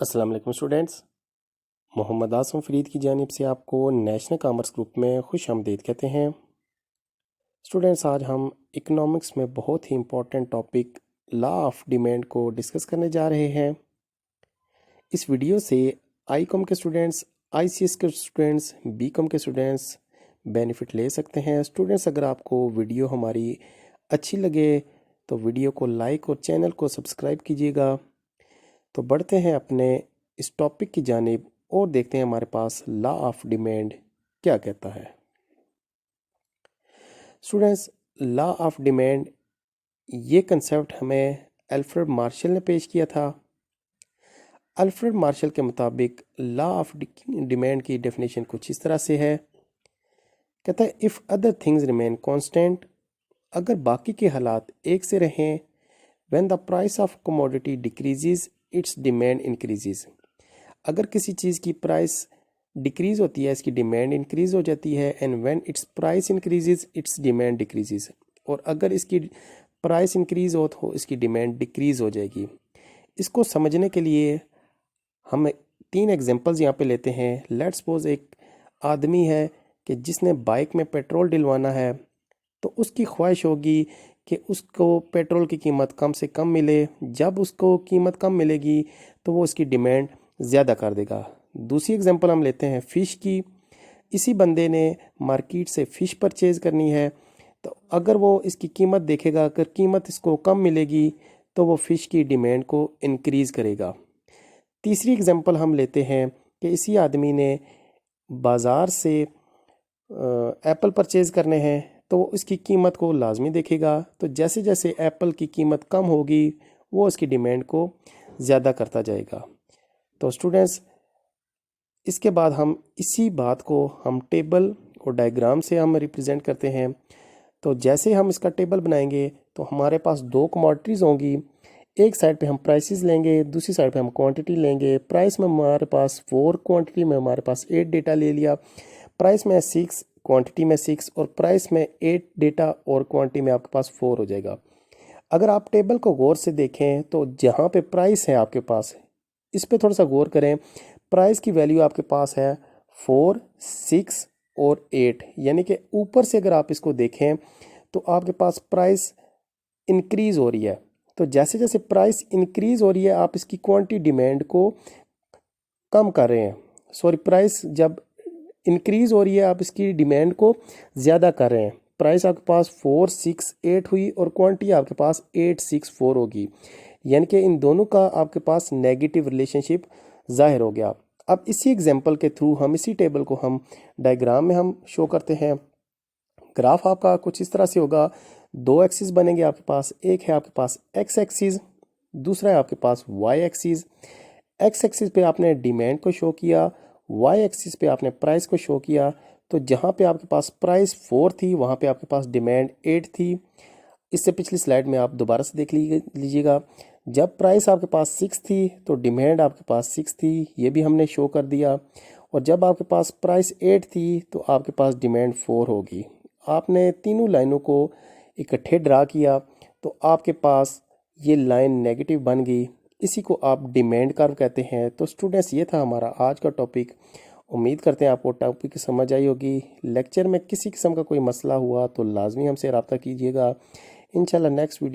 अस्सलाम वालेकुम स्टूडेंट्स। मोहम्मद आसम फरीद की जानिब से आपको नेशनल कॉमर्स ग्रुप में खुश आमदीद कहते हैं। स्टूडेंट्स, आज हम इकोनॉमिक्स में बहुत ही important topic law of demand को डिस्कस करने जा रहे हैं। इस वीडियो से आई कॉम के स्टूडेंट्स, ICS के स्टूडेंट्स, BCom के स्टूडेंट्स बेनिफिट ले सकते हैं। स्टूडेंट्स, अगर आपको वीडियो हमारी अच्छी लगे तो वीडियो को लाइक और चैनल को सब्सक्राइब कीजिएगा। तो बढ़ते हैं अपने इस टॉपिक की जानिब और देखते हैं हमारे पास लॉ ऑफ डिमांड क्या कहता है। स्टूडेंट्स, लॉ ऑफ डिमांड ये कंसेप्ट हमें अल्फ्रेड मार्शल ने पेश किया था। अल्फ्रेड मार्शल के मुताबिक लॉ ऑफ डिमांड की डेफिनेशन कुछ इस तरह से है। कहता है, if other things remain constant, अगर बाकी के हालात एक से रहें, when the price of commodity decreases it's demand increases, अगर किसी चीज़ की प्राइस डिक्रीज होती है इसकी डिमांड इंक्रीज हो जाती है। And when it's price increases it's demand decreases, और अगर इसकी प्राइस इंक्रीज हो तो इसकी डिमांड डिक्रीज हो जाएगी। इसको समझने के लिए हम 3 एग्जांपल्स यहाँ पे लेते हैं। लेट्स सपोज एक आदमी है कि जिसने बाइक में पेट्रोल डलवाना है, तो उसकी ख्वाहिश होगी कि उसको पेट्रोल की कीमत कम से कम मिले। जब उसको कीमत कम मिलेगी तो वो इसकी डिमांड ज़्यादा कर देगा। दूसरी एग्जांपल हम लेते हैं फ़िश की। इसी बंदे ने मार्केट से फ़िश परचेज़ करनी है, तो अगर वो इसकी कीमत देखेगा, अगर कीमत इसको कम मिलेगी तो वो फ़िश की डिमांड को इंक्रीज़ करेगा। तीसरी एग्जांपल हम लेते हैं कि इसी आदमी ने बाज़ार से एप्पल परचेज़ करने हैं, तो वो इसकी कीमत को लाजमी देखेगा। तो जैसे जैसे एप्पल की कीमत कम होगी वो इसकी डिमांड को ज़्यादा करता जाएगा। तो स्टूडेंट्स, इसके बाद हम इसी बात को हम टेबल और डायग्राम से हम रिप्रेजेंट करते हैं। तो जैसे हम इसका टेबल बनाएंगे तो हमारे पास 2 कमोडिटीज़ होंगी। एक साइड पे हम प्राइसेस लेंगे, दूसरी साइड पे हम क्वांटिटी लेंगे। प्राइस में हमारे पास 4, क्वांटिटी में हमारे पास 8 डेटा ले लिया। प्राइस में 6, क्वांटिटी में 6, और प्राइस में 8 डेटा और क्वांटिटी में आपके पास 4 हो जाएगा। अगर आप टेबल को गौर से देखें तो जहाँ पे प्राइस है आपके पास, इस पे थोड़ा सा गौर करें। प्राइस की वैल्यू आपके पास है 4, 6 और 8, यानी कि ऊपर से अगर आप इसको देखें तो आपके पास प्राइस इंक्रीज़ हो रही है। तो जैसे जैसे प्राइस इंक्रीज़ हो रही है आप इसकी क्वांटिटी डिमांड को कम कर रहे हैं। सॉरी, प्राइस जब इंक्रीज़ हो रही है आप इसकी डिमांड को ज़्यादा कर रहे हैं। प्राइस आपके पास 4, 6, 8 हुई और क्वांटिटी आपके पास 8, 6, 4 होगी, यानी कि इन दोनों का आपके पास नेगेटिव रिलेशनशिप ज़ाहिर हो गया। अब इसी एग्जांपल के थ्रू हम इसी टेबल को हम डायग्राम में हम शो करते हैं। ग्राफ आपका कुछ इस तरह से होगा। 2 एक्सिस बनेंगे आपके पास। एक है आपके पास एक्स एक्सिस, दूसरा है आपके पास वाई एक्सिस। एक्स एक्सिस पे आपने डिमांड को शो किया, वाई एक्सिस पे आपने प्राइस को शो किया। तो जहाँ पे आपके पास प्राइस 4 थी वहाँ पे आपके पास डिमांड 8 थी। इससे पिछली स्लाइड में आप दोबारा से देख लीजिएगा। जब प्राइस आपके पास 6 थी तो डिमांड आपके पास 6 थी, ये भी हमने शो कर दिया। और जब आपके पास प्राइस 8 थी तो आपके पास डिमांड 4 होगी। आपने तीनों लाइनों को इकट्ठे ड्रा किया तो आपके पास ये लाइन नेगेटिव बन गई। इसी को आप डिमांड कर्व कहते हैं। तो स्टूडेंट्स, ये था हमारा आज का टॉपिक। उम्मीद करते हैं आपको टॉपिक समझ आई होगी। लेक्चर में किसी किस्म का कोई मसला हुआ तो लाजमी हमसे रब्ता कीजिएगा। इंशाल्लाह नेक्स्ट वीडियो